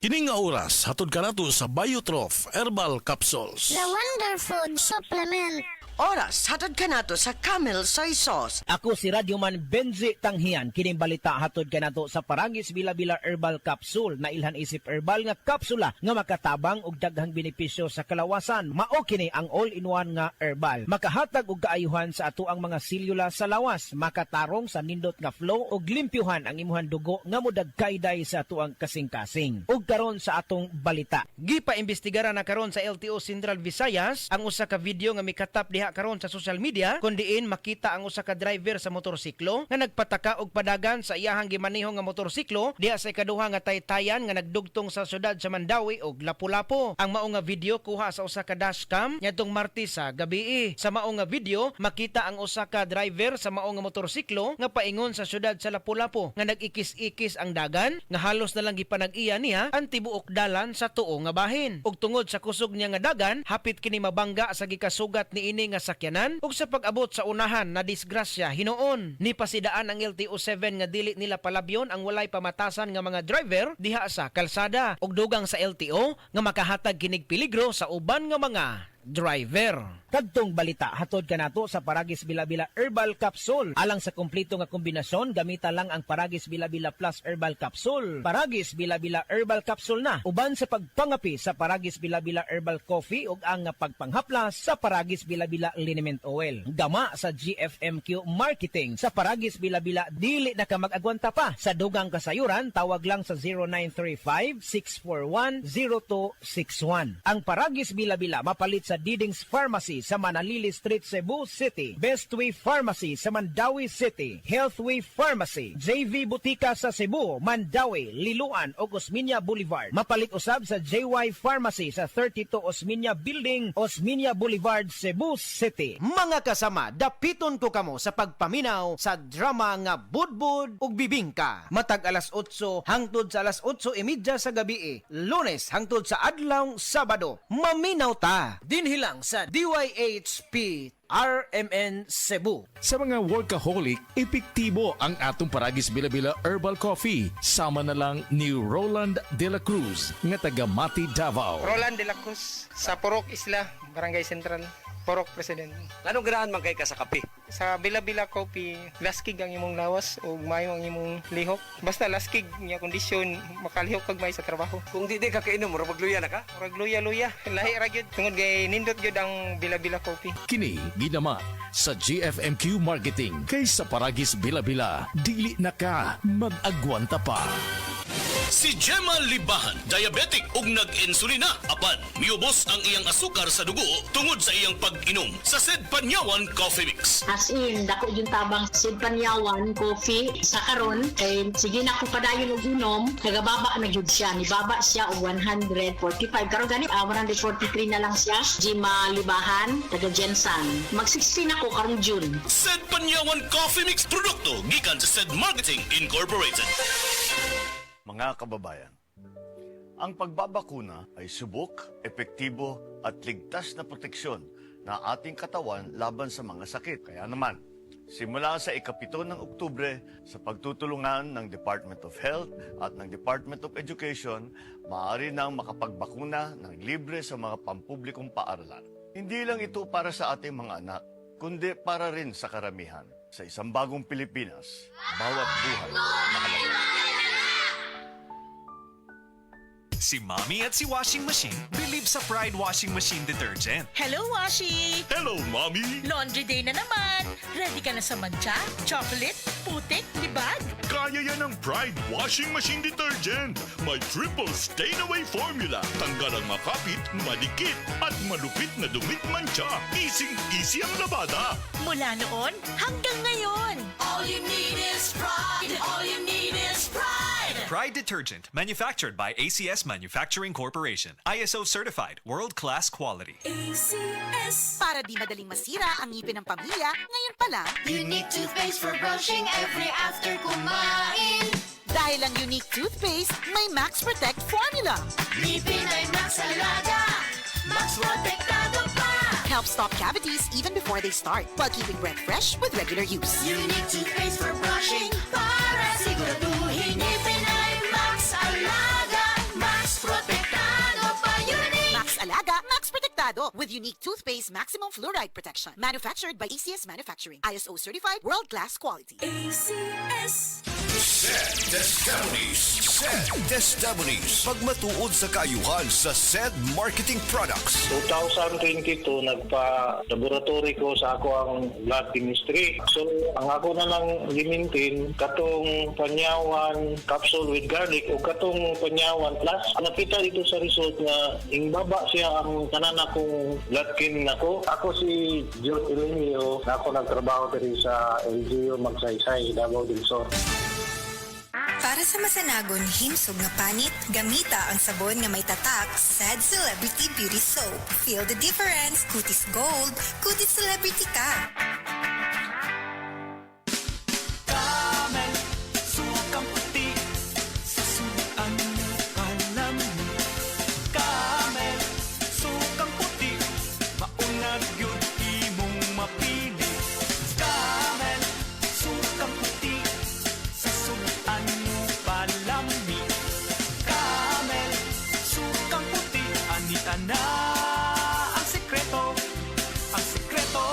Kining nga oras, hatod ka nato sa Biotrof Herbal Capsules. The Wonder Food Supplement. Oras, hatod ka nato sa Camel Soy Sauce. Ako si Radyoman Benzi Tanghian. Kining balita hatod ka nato sa Paragis Bila-Bila Herbal Capsule na ilhan isip herbal nga kapsula nga makatabang og daghang benepisyo sa kalawasan. Mao kini ang all-in-one nga herbal. Makahatag og kaayuhan sa ato ang mga selula sa lawas, makatarong sa nindot nga flow og limpyuhan ang imuhang dugo nga modagkayday sa ato ang kasing-kasing. Ug karon sa atong balita. Gipa-imbestigara na karon sa LTO Central Visayas ang usa ka video nga mikatap diha karon sa social media kun diin makita ang usa ka driver sa motorsiklo nga nagpataka og padagan sa iyahang gimaneho nga motorsiklo diha sa ikaduha nga taytayan nga nagdugtong sa syudad sa Mandawi og Lapu-Lapu. Ang mao nga video kuha sa usa ka dashcam ngadtong Martes sa gabii. Sa mao nga video makita ang usa ka driver sa mao nga motorsiklo nga paingon sa syudad sa Lapu-Lapu nga nagikis-ikis ang dagan nga halos na lang gipanag-iya niya ang tibuok dalan sa tuo nga bahin. Ug tungod sa kusog niya nga dagan hapit kini mabangga sa gikasugat niini nga sakyanan ug sa pag-abot sa unahan na disgrasya hinuon. Ni pasidaan ang LTO7 nga dili nila palabyon ang walay pamatasan nga mga driver diha sa kalsada ug dugang sa LTO nga makahatag kinig peligro sa uban nga mga driver. Kadtong balita hatod ka nato sa Paragis Bila-Bila Herbal Capsule. Alang sa kumpleto nga kombinasyon, gamita lang ang Paragis Bila-Bila Plus Herbal Capsule. Paragis Bila-Bila Herbal Capsule na uban sa pagpangapi sa Paragis Bila-Bila Herbal Coffee ug ang pagpanghaplas sa Paragis Bila-Bila Liniment Oil. Gama sa GFMQ Marketing sa Paragis Bila-Bila dili na ka mag-agwanta pa. Sa dugang kasayuran tawag lang sa 0935-641-0261. Ang Paragis Bila-Bila mapalit sa Diding's Pharmacy sa Manalili Street, Cebu City, Bestway Pharmacy sa Mandawi City, Healthway Pharmacy, JV Butika sa Cebu, Mandawi, Liloan o Osmeña Boulevard. Mapalit usab sa JY Pharmacy sa 32 Osmeña Building, Osmeña Boulevard, Cebu City. Mga kasama, dapiton ko kamo sa pagpaminaw sa drama nga Budbud ug Bibingka. Matag alas 8 hangtod sa alas 8:30 sa gabi, Lunes hangtod sa adlaw Sabado. Maminaw ta dinhilang sa DYHP RMN Cebu. Sa mga workaholic, epektibo ang atong Paragis Bila-Bila Herbal Coffee. Sama na lang ni Roland De La Cruz, nga taga Mati, Davao. Roland De La Cruz sa Purok Isla, Barangay Central, Purok President. Anong ganahan man kay ka sa kape? Sa Bila-Bila Coffee, laskig ang imong lawas o mayo ang imong lihok. Basta laskig niya kondisyon, makalihok kag may sa trabaho. Kung di ka kainom, mura magluya na ka? Murag luya-luya, lahi ra gyud tungod kay nindot gyud ang Bila-Bila Coffee. Kini ginaman sa GFMQ Marketing. Kay sa Paragis Bila-Bila, dili na ka mag-agwanta pa. Si Gemma Libahan, diabetic ug nag-insulina. Apan, miubos ang iyang asukar sa dugo tungod sa iyang pag-inom sa Sed Panyawan Coffee Mix. As in, dako yung tabang Sid Panyawan coffee sa karon kay sige na ko padayon og inom, nagababa na gyud siya, ni baba siya og 145 karon gani 143 na lang siya. Gemma Libahan, taga Jensan. Mag-16 ako karong June. Sed Panyawan Coffee Mix produkto gikan sa Sed Marketing Incorporated. Mga kababayan, ang pagbabakuna ay subok, epektibo at ligtas na proteksyon na ating katawan laban sa mga sakit. Kaya naman, simula sa ika-7 ng Oktubre, sa pagtutulungan ng Department of Health at ng Department of Education, maaari nang makapagbakuna ng libre sa mga pampublikong paaralan. Hindi lang ito para sa ating mga anak, kundi para rin sa karamihan. Sa isang bagong Pilipinas, bawat buhay mahalaga. Si Mommy at si Washing Machine believe sa Pride Washing Machine Detergent. Hello, Washi! Hello, Mommy! Laundry day na naman! Ready ka na sa mancha, chocolate, putik, libag? Kaya yan ang Pride Washing Machine Detergent. May triple stain-away formula. Tanggal ang makapit, madikit, at malupit na dumit mancha. Easy ang labada. Mula noon hanggang ngayon. All you need is pride. All you need is pride. Pride Detergent, manufactured by ACS Manufacturing Corporation. ISO certified, world-class quality. ACS. Para di madaling masira ang ngipin ng pamilya, ngayon pa lang. Unique toothpaste for brushing every after kumain. Dahil ang unique toothpaste, may Max Protect formula. Ngipin ay Max Alaga. Max Protectado pa. Helps stop cavities even before they start, while keeping breath fresh with regular use. Unique toothpaste for brushing para siguraduhin ngipin ay Max Alaga. Max Perfectado with unique toothpaste maximum fluoride protection. Manufactured by ACS Manufacturing. ISO certified world-class quality. ACS. SED Testimonies. Pagmatuod sa kaayuhan sa SED Marketing Products. 2022, nagpa-laboratory ko sa ako ang blood chemistry. So, ang ako na lang limintin, katong panyawan capsule with garlic o katong panyawan plus. Nakita dito sa result na baba siya ang tanan akong blood chem nako. Ako si John Elenio, na ako nagtrabaho diri sa LGU Magsaysay, Davao del Sur. Para sa masanagon himsog nga panit, gamita ang sabon nga may tatak SED Celebrity Beauty Soap. Feel the difference. Kutis gold, kutis celebrity ka. Camel, sukang puti, sasuan mo alam mo. Camel, sukang puti, maunag yun imong mapili. Camel, sukang puti, sasuan mo palami. Camel, sukang puti, anita na ang sekreto, ang sekreto.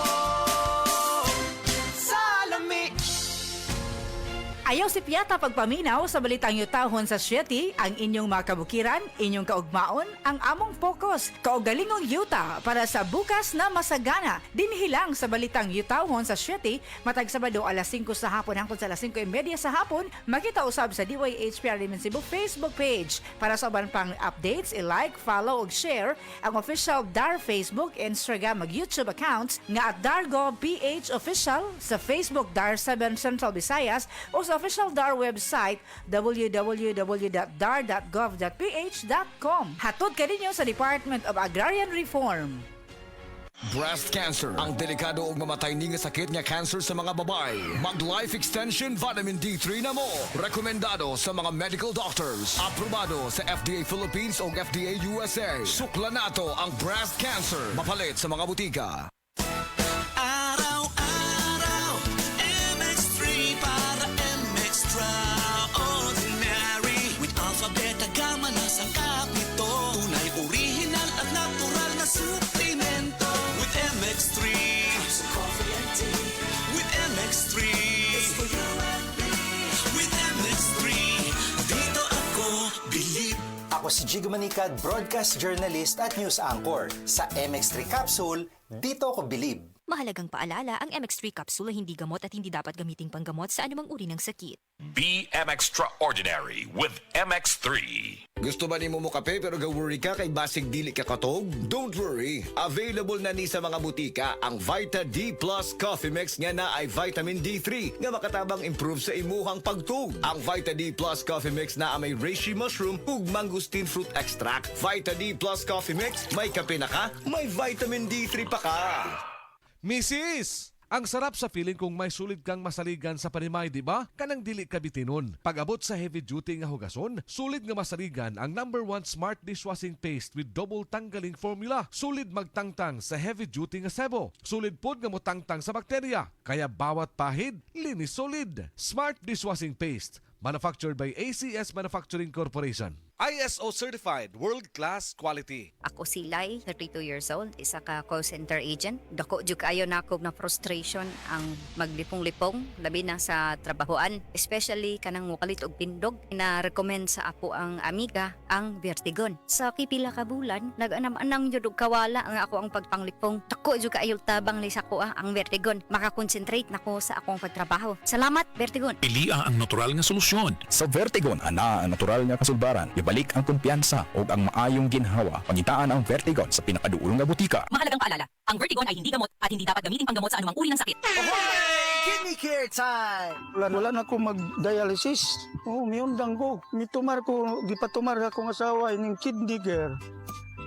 Ayaw si Piata pagpaminaw sa balitang yutahon sa Sieti, ang inyong mga kabukiran, inyong kaugmaon, ang among focus, kaugalingong yuta para sa bukas na masagana. Dinhilang sa balitang yutahon sa Sieti, matag Sabado alas 5 sa hapon hangtod sa alas 5:30 sa hapon, makita usab sa DYHPR Limen Cebu Facebook page. Para sa uban pang updates, i-like, follow ug share ang official DAR Facebook, Instagram ug YouTube accounts nga at Dargo PH Official sa Facebook DAR 7 Central Visayas o sa official DAR website www.dar.gov.ph.com. Hatod ka ninyo sa Department of Agrarian Reform. Breast cancer, ang delikado ug mamatay ni nga sakit nga cancer sa mga babae. Mag-Life Extension Vitamin D3 na mo. Rekomendado sa mga medical doctors. Aprobado sa FDA Philippines o FDA USA. Sukla nato ang breast cancer. Mapalit sa mga butika. Araw-araw, MX3 para extraordinary. With alpha, beta, gamma na sangkap nito. Tunay, original at natural na suplemento. With MX3, sa coffee and tea. With MX3, it's for you and me. With MX3, dito ako believe. Ako si Jigo Manicad, broadcast journalist at news anchor. Sa MX3 Capsule, dito ako believe. Mahalagang paalala, ang MX3 capsule ay hindi gamot at hindi dapat gamiting panggamot sa anumang uri ng sakit. Be extraordinary with MX3. Gusto ba ni mo kape pero ga-worry ka kay basig dili ka katog? Don't worry. Available na ni sa mga butika ang Vita D Plus Coffee Mix nga na ay vitamin D3 nga makatabang improve sa imuhang pagtug. Ang Vita D Plus Coffee Mix na may reishi mushroom ug mangosteen fruit extract. Vita D Plus Coffee Mix, may kape na ka, may vitamin D3 pa ka. Mrs. Ang sarap sa feeling kung may sulit kang masaligan sa panimay, di ba? Kanang dili ka bitinon. Pag-abot sa heavy duty nga hugason, sulit nga masaligan ang #1 smart dishwashing paste with double tanggaling formula. Sulit magtangtang sa heavy duty nga sebo. Sulit pod nga motangtang sa bakterya. Kaya bawat pahid, linis solid. Smart dishwashing paste. Manufactured by ACS Manufacturing Corporation. ISO certified, world-class quality. Ako si Lai, 32 years old, isa ka call center agent. Dako jud kayo nako na frustration ang maglipong-lipong labi na sa trabahoan, especially kanang mukalit og pindog. Na-recommend sa ako ang amiga ang Vertigon. Sa pipila ka bulan, nag-anam-anang jud og kawala ang ako ang pagpanglipong. Dako jud kayo tabang li sa ko ang Vertigon. Makakonsentrate nako sa akong pagtrabaho. Salamat Vertigon. Pili ang natural nga solusyon. Sa Vertigon ana ang natural nga kasulbaran. Balik ang kumpiyansa o ang maayong ginhawa. Pangitaan ang Vertigon sa pinakaduulong nga butika. Mahalagang paalala, ang Vertigon ay hindi gamot at hindi dapat gamitin panggamot sa anumang uri ng sakit. Kidney care time! Wala na ako mag-dialysis. Miyundang ko. Mitumar ko, gipatumar akong asawa ng kidney care.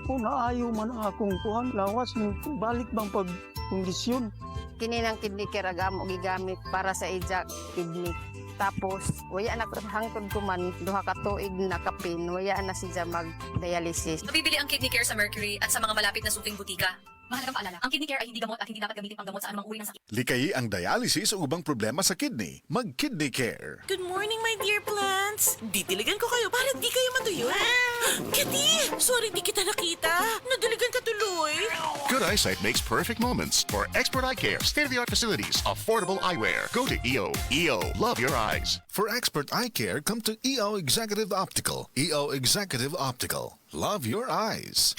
Naayo man akong kuhan. Lawas, balik bang pagkondisyon. Kini ng kidney care agam o gigamit para sa ija kidney. Tapos, waya na hangtod ko man, duha ka tuig na kapin, waya na siya mag-dialysis. Mabibili ang kidney care sa Mercury at sa mga malapit na suking butika. Mahalagang paalala, ang kidney care ay hindi gamot at hindi dapat gamitin panggamot sa anumang uri ng sakit. Likayi ang dialysis o ubang problema sa kidney. Mag-Kidney Care. Good morning, my dear plants. Didiligan ko kayo para di kayo matuyo. Kitty, sorry di kita nakita. Nadiligan ka tuloy. Good eyesight makes perfect moments. For expert eye care, state-of-the-art facilities, affordable eyewear, go to EO. EO, love your eyes. For expert eye care, come to EO Executive Optical. EO Executive Optical. Love your eyes.